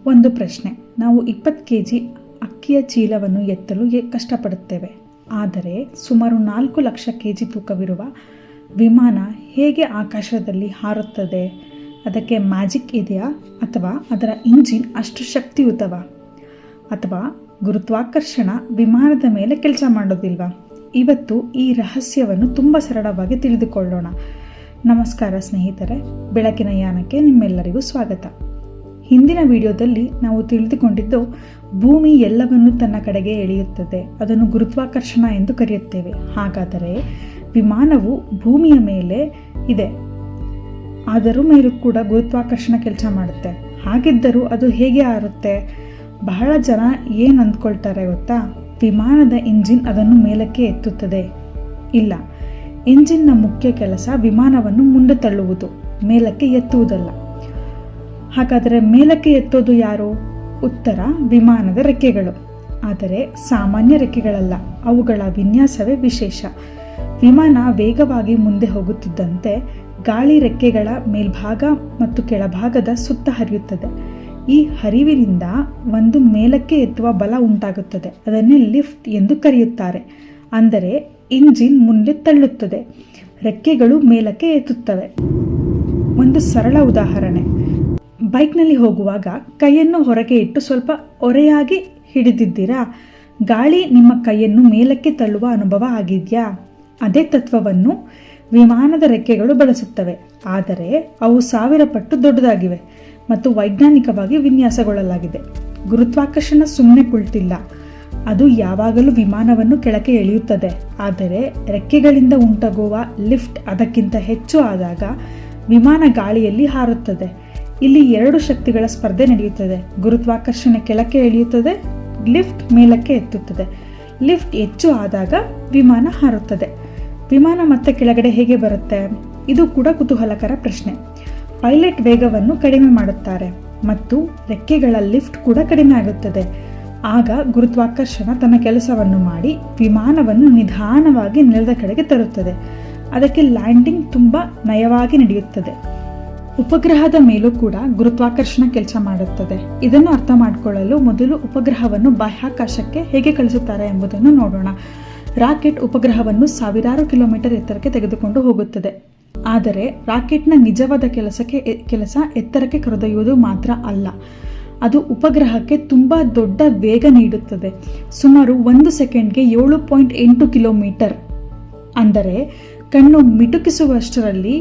ಒಂದು ಪ್ರಶ್ನೆ. ನಾವು 20 kg ಅಕ್ಕಿಯ ಚೀಲವನ್ನು ಎತ್ತಲು ಕಷ್ಟಪಡುತ್ತೇವೆ. ಆದರೆ ಸುಮಾರು 4 ಲಕ್ಷ kg ತೂಕವಿರುವ ವಿಮಾನ ಹೇಗೆ ಆಕಾಶದಲ್ಲಿ ಹಾರುತ್ತದೆ? ಅದಕ್ಕೆ ಮ್ಯಾಜಿಕ್ ಇದೆಯಾ? ಅಥವಾ ಅದರ ಇಂಜಿನ್ ಅಷ್ಟು ಶಕ್ತಿಯುತವಾ? ಅಥವಾ ಗುರುತ್ವಾಕರ್ಷಣ ವಿಮಾನದ ಮೇಲೆ ಕೆಲಸ ಮಾಡೋದಿಲ್ವಾ? ಇವತ್ತು ಈ ರಹಸ್ಯವನ್ನು ತುಂಬ ಸರಳವಾಗಿ ತಿಳಿದುಕೊಳ್ಳೋಣ. ನಮಸ್ಕಾರ ಸ್ನೇಹಿತರೆ, ಬೆಳಕಿನ ಯಾನಕ್ಕೆ ನಿಮ್ಮೆಲ್ಲರಿಗೂ ಸ್ವಾಗತ. ಹಿಂದಿನ ವಿಡಿಯೋದಲ್ಲಿ ನಾವು ತಿಳಿದುಕೊಂಡಿದ್ದು ಭೂಮಿ ಎಲ್ಲವನ್ನು ತನ್ನ ಕಡೆಗೆ ಎಳೆಯುತ್ತದೆ, ಅದನ್ನು ಗುರುತ್ವಾಕರ್ಷಣ ಎಂದು ಕರೆಯುತ್ತೇವೆ. ಹಾಗಾದರೆ ವಿಮಾನವು ಭೂಮಿಯ ಮೇಲೆ ಇದೆ, ಆದರೂ ಮೇಲೂ ಕೂಡ ಗುರುತ್ವಾಕರ್ಷಣ ಕೆಲಸ ಮಾಡುತ್ತೆ. ಹಾಗಿದ್ದರೂ ಅದು ಹೇಗೆ ಹಾರುತ್ತೆ? ಬಹಳ ಜನ ಏನು ಅಂದ್ಕೊಳ್ತಾರೆ ಗೊತ್ತಾ? ವಿಮಾನದ ಇಂಜಿನ್ ಅದನ್ನು ಮೇಲಕ್ಕೆ ಎತ್ತುತ್ತದೆ. ಇಲ್ಲ, ಇಂಜಿನ್ನ ಮುಖ್ಯ ಕೆಲಸ ವಿಮಾನವನ್ನು ಮುಂದೆ ತಳ್ಳುವುದು, ಮೇಲಕ್ಕೆ ಎತ್ತುವುದಲ್ಲ. ಹಾಗಾದರೆ ಮೇಲಕ್ಕೆ ಎತ್ತೋದು ಯಾರು? ಉತ್ತರ, ವಿಮಾನದ ರೆಕ್ಕೆಗಳು. ಆದರೆ ಸಾಮಾನ್ಯ ರೆಕ್ಕೆಗಳಲ್ಲ, ಅವುಗಳ ವಿನ್ಯಾಸವೇ ವಿಶೇಷ. ವಿಮಾನ ವೇಗವಾಗಿ ಮುಂದೆ ಹೋಗುತ್ತಿದ್ದಂತೆ ಗಾಳಿ ರೆಕ್ಕೆಗಳ ಮೇಲ್ಭಾಗ ಮತ್ತು ಕೆಳಭಾಗದ ಸುತ್ತ ಹರಿಯುತ್ತದೆ. ಈ ಹರಿವಿನಿಂದ ಒಂದು ಮೇಲಕ್ಕೆ ಎತ್ತುವ ಬಲ ಉಂಟಾಗುತ್ತದೆ. ಅದನ್ನೇ ಲಿಫ್ಟ್ ಎಂದು ಕರೆಯುತ್ತಾರೆ. ಅಂದರೆ ಇಂಜಿನ್ ಮುಂದೆ ತಳ್ಳುತ್ತದೆ, ರೆಕ್ಕೆಗಳು ಮೇಲಕ್ಕೆ ಎತ್ತುತ್ತವೆ. ಒಂದು ಸರಳ ಉದಾಹರಣೆ. ಬೈಕ್ನಲ್ಲಿ ಹೋಗುವಾಗ ಕೈಯನ್ನು ಹೊರಗೆ ಇಟ್ಟು ಸ್ವಲ್ಪ ಒರೆಯಾಗಿ ಹಿಡಿದಿದ್ದೀರಾ? ಗಾಳಿ ನಿಮ್ಮ ಕೈಯನ್ನು ಮೇಲಕ್ಕೆ ತಳ್ಳುವ ಅನುಭವ ಆಗಿದೆಯಾ? ಅದೇ ತತ್ವವನ್ನು ವಿಮಾನದ ರೆಕ್ಕೆಗಳು ಬಳಸುತ್ತವೆ. ಆದರೆ ಅವು 1000 ಪಟ್ಟು ದೊಡ್ಡದಾಗಿವೆ ಮತ್ತು ವೈಜ್ಞಾನಿಕವಾಗಿ ವಿನ್ಯಾಸಗೊಳ್ಳಲಾಗಿದೆ. ಗುರುತ್ವಾಕರ್ಷಣ ಸುಮ್ಮನೆ ಕುಳಿತಿಲ್ಲ, ಅದು ಯಾವಾಗಲೂ ವಿಮಾನವನ್ನು ಕೆಳಕ್ಕೆ ಎಳೆಯುತ್ತದೆ. ಆದರೆ ರೆಕ್ಕೆಗಳಿಂದ ಉಂಟಾಗುವ ಲಿಫ್ಟ್ ಅದಕ್ಕಿಂತ ಹೆಚ್ಚು ಆದಾಗ ವಿಮಾನ ಗಾಳಿಯಲ್ಲಿ ಹಾರುತ್ತದೆ. ಇಲ್ಲಿ 2 ಶಕ್ತಿಗಳ ಸ್ಪರ್ಧೆ ನಡೆಯುತ್ತದೆ. ಗುರುತ್ವಾಕರ್ಷಣೆ ಕೆಳಕ್ಕೆ ಎಳೆಯುತ್ತದೆ, ಲಿಫ್ಟ್ ಮೇಲಕ್ಕೆ ಎತ್ತುತ್ತದೆ. ಲಿಫ್ಟ್ ಹೆಚ್ಚು ಆದಾಗ ವಿಮಾನ ಹಾರುತ್ತದೆ. ವಿಮಾನ ಮತ್ತೆ ಕೆಳಗಡೆ ಹೇಗೆ ಬರುತ್ತೆ? ಇದು ಕೂಡ ಕುತೂಹಲಕರ ಪ್ರಶ್ನೆ. ಪೈಲಟ್ ವೇಗವನ್ನು ಕಡಿಮೆ ಮಾಡುತ್ತಾರೆ ಮತ್ತು ರೆಕ್ಕೆಗಳ ಲಿಫ್ಟ್ ಕೂಡ ಕಡಿಮೆ ಆಗುತ್ತದೆ. ಆಗ ಗುರುತ್ವಾಕರ್ಷಣ ತನ್ನ ಕೆಲಸವನ್ನು ಮಾಡಿ ವಿಮಾನವನ್ನು ನಿಧಾನವಾಗಿ ನೆಲದ ಕಡೆಗೆ ತರುತ್ತದೆ. ಅದಕ್ಕೆ ಲ್ಯಾಂಡಿಂಗ್ ತುಂಬ ನಯವಾಗಿ ನಡೆಯುತ್ತದೆ. ಉಪಗ್ರಹದ ಮೇಲೂ ಕೂಡ ಗುರುತ್ವಾಕರ್ಷಣ ಕೆಲಸ ಮಾಡುತ್ತದೆ. ಇದನ್ನು ಅರ್ಥ ಮಾಡಿಕೊಳ್ಳಲು ಮೊದಲು ಉಪಗ್ರಹವನ್ನು ಬಾಹ್ಯಾಕಾಶಕ್ಕೆ ಹೇಗೆ ಕಳಿಸುತ್ತಾರೆ ಎಂಬುದನ್ನು ನೋಡೋಣ. ರಾಕೆಟ್ ಉಪಗ್ರಹವನ್ನು ಸಾವಿರಾರು ಕಿಲೋಮೀಟರ್ ಎತ್ತರಕ್ಕೆ ತೆಗೆದುಕೊಂಡು ಹೋಗುತ್ತದೆ. ಆದರೆ ರಾಕೆಟ್ನ ನಿಜವಾದ ಕೆಲಸ ಎತ್ತರಕ್ಕೆ ಕರೆದೊಯ್ಯುವುದು ಮಾತ್ರ ಅಲ್ಲ, ಅದು ಉಪಗ್ರಹಕ್ಕೆ ತುಂಬ ದೊಡ್ಡ ವೇಗ ನೀಡುತ್ತದೆ. ಸುಮಾರು 1 ಸೆಕೆಂಡ್ಗೆ 7.8 ಕಿಲೋಮೀಟರ್, ಅಂದರೆ ಕಣ್ಣು ಮಿಟುಕಿಸುವಷ್ಟರಲ್ಲಿ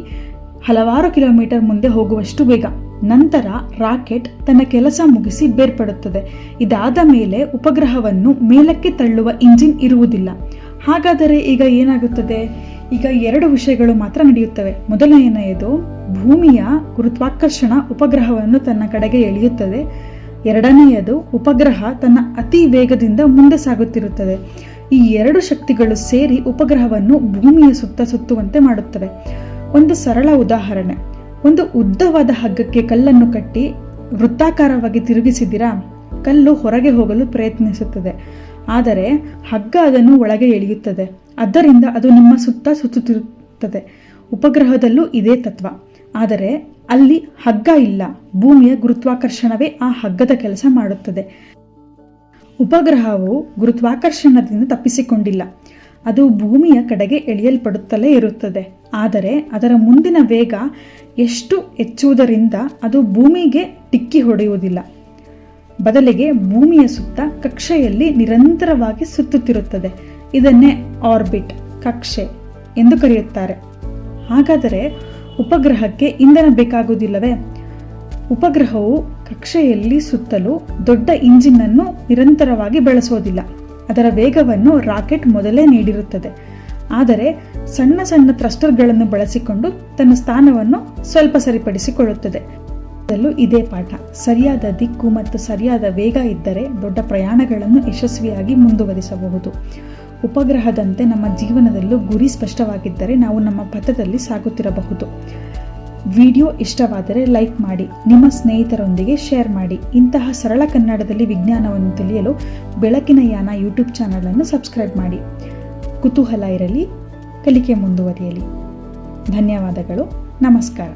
ಹಲವಾರು ಕಿಲೋಮೀಟರ್ ಮುಂದೆ ಹೋಗುವಷ್ಟು ವೇಗ. ನಂತರ ರಾಕೆಟ್ ತನ್ನ ಕೆಲಸ ಮುಗಿಸಿ ಬೇರ್ಪಡುತ್ತದೆ. ಇದಾದ ಮೇಲೆ ಉಪಗ್ರಹವನ್ನು ಮೇಲಕ್ಕೆ ತಳ್ಳುವ ಇಂಜಿನ್ ಇರುವುದಿಲ್ಲ. ಹಾಗಾದರೆ ಈಗ ಏನಾಗುತ್ತದೆ? ಈಗ 2 ವಿಷಯಗಳು ಮಾತ್ರ ನಡೆಯುತ್ತವೆ. ಮೊದಲನೆಯದು, ಭೂಮಿಯ ಗುರುತ್ವಾಕರ್ಷಣ ಉಪಗ್ರಹವನ್ನು ತನ್ನ ಕಡೆಗೆ ಎಳೆಯುತ್ತದೆ. ಎರಡನೆಯದು, ಉಪಗ್ರಹ ತನ್ನ ಅತಿ ವೇಗದಿಂದ ಮುಂದೆ ಸಾಗುತ್ತಿರುತ್ತದೆ. ಈ 2 ಶಕ್ತಿಗಳು ಸೇರಿ ಉಪಗ್ರಹವನ್ನು ಭೂಮಿಯ ಸುತ್ತ ಸುತ್ತುವಂತೆ ಮಾಡುತ್ತವೆ. ಒಂದು ಸರಳ ಉದಾಹರಣೆ. ಒಂದು ಉದ್ದವಾದ ಹಗ್ಗಕ್ಕೆ ಕಲ್ಲನ್ನು ಕಟ್ಟಿ ವೃತ್ತಾಕಾರವಾಗಿ ತಿರುಗಿಸಿದಿರಾ? ಕಲ್ಲು ಹೊರಗೆ ಹೋಗಲು ಪ್ರಯತ್ನಿಸುತ್ತದೆ, ಆದರೆ ಹಗ್ಗ ಅದನ್ನು ಒಳಗೆ ಎಳೆಯುತ್ತದೆ. ಆದ್ದರಿಂದ ಅದು ನಿಮ್ಮ ಸುತ್ತ ಸುತ್ತುತ್ತಿರುತ್ತದೆ. ಉಪಗ್ರಹದಲ್ಲೂ ಇದೇ ತತ್ವ. ಆದರೆ ಅಲ್ಲಿ ಹಗ್ಗ ಇಲ್ಲ, ಭೂಮಿಯ ಗುರುತ್ವಾಕರ್ಷಣವೇ ಆ ಹಗ್ಗದ ಕೆಲಸ ಮಾಡುತ್ತದೆ. ಉಪಗ್ರಹವು ಗುರುತ್ವಾಕರ್ಷಣದಿಂದ ತಪ್ಪಿಸಿಕೊಂಡಿಲ್ಲ, ಅದು ಭೂಮಿಯ ಕಡೆಗೆ ಎಳೆಯಲ್ಪಡುತ್ತಲೇ ಇರುತ್ತದೆ. ಆದರೆ ಅದರ ಮುಂದಿನ ವೇಗ ಎಷ್ಟು ಹೆಚ್ಚುವುದರಿಂದ ಅದು ಭೂಮಿಗೆ ಡಿಕ್ಕಿ ಹೊಡೆಯುವುದಿಲ್ಲ. ಬದಲಿಗೆ ಭೂಮಿಯ ಸುತ್ತ ಕಕ್ಷೆಯಲ್ಲಿ ನಿರಂತರವಾಗಿ ಸುತ್ತುತ್ತಿರುತ್ತದೆ. ಇದನ್ನೇ ಆರ್ಬಿಟ್, ಕಕ್ಷೆ ಎಂದು ಕರೆಯುತ್ತಾರೆ. ಹಾಗಾದರೆ ಉಪಗ್ರಹಕ್ಕೆ ಇಂಧನ ಬೇಕಾಗುವುದಿಲ್ಲವೇ? ಉಪಗ್ರಹವು ಕಕ್ಷೆಯಲ್ಲಿ ಸುತ್ತಲೂ ದೊಡ್ಡ ಇಂಜಿನ್ ಅನ್ನು ನಿರಂತರವಾಗಿ ಬಳಸುವುದಿಲ್ಲ. ಅದರ ವೇಗವನ್ನು ರಾಕೆಟ್ ಮೊದಲೇ ನೀಡಿರುತ್ತದೆ. ಆದರೆ ಸಣ್ಣ ಸಣ್ಣ ಥ್ರಸ್ಟರ್ಗಳನ್ನು ಬಳಸಿಕೊಂಡು ತನ್ನ ಸ್ಥಾನವನ್ನು ಸ್ವಲ್ಪ ಸರಿಪಡಿಸಿಕೊಳ್ಳುತ್ತದೆ. ಇದೇ ಪಾಠ. ಸರಿಯಾದ ದಿಕ್ಕು ಮತ್ತು ಸರಿಯಾದ ವೇಗ ಇದ್ದರೆ ದೊಡ್ಡ ಪ್ರಯಾಣಗಳನ್ನು ಯಶಸ್ವಿಯಾಗಿ ಮುಂದುವರಿಸಬಹುದು. ಉಪಗ್ರಹದಂತೆ ನಮ್ಮ ಜೀವನದಲ್ಲೂ ಗುರಿ ಸ್ಪಷ್ಟವಾಗಿದ್ದರೆ ನಾವು ನಮ್ಮ ಪಥದಲ್ಲಿ ಸಾಗುತ್ತಿರಬಹುದು. ವಿಡಿಯೋ ಇಷ್ಟವಾದರೆ ಲೈಕ್ ಮಾಡಿ, ನಿಮ್ಮ ಸ್ನೇಹಿತರೊಂದಿಗೆ ಶೇರ್ ಮಾಡಿ. ಇಂತಹ ಸರಳ ಕನ್ನಡದಲ್ಲಿ ವಿಜ್ಞಾನವನ್ನು ತಿಳಿಯಲು ಬೆಳಕಿನ ಯಾನ ಯೂಟ್ಯೂಬ್ ಚಾನಲನ್ನು ಸಬ್ಸ್ಕ್ರೈಬ್ ಮಾಡಿ. ಕುತೂಹಲ ಇರಲಿ, ಕಲಿಕೆ ಮುಂದುವರಿಯಲಿ. ಧನ್ಯವಾದಗಳು. ನಮಸ್ಕಾರ.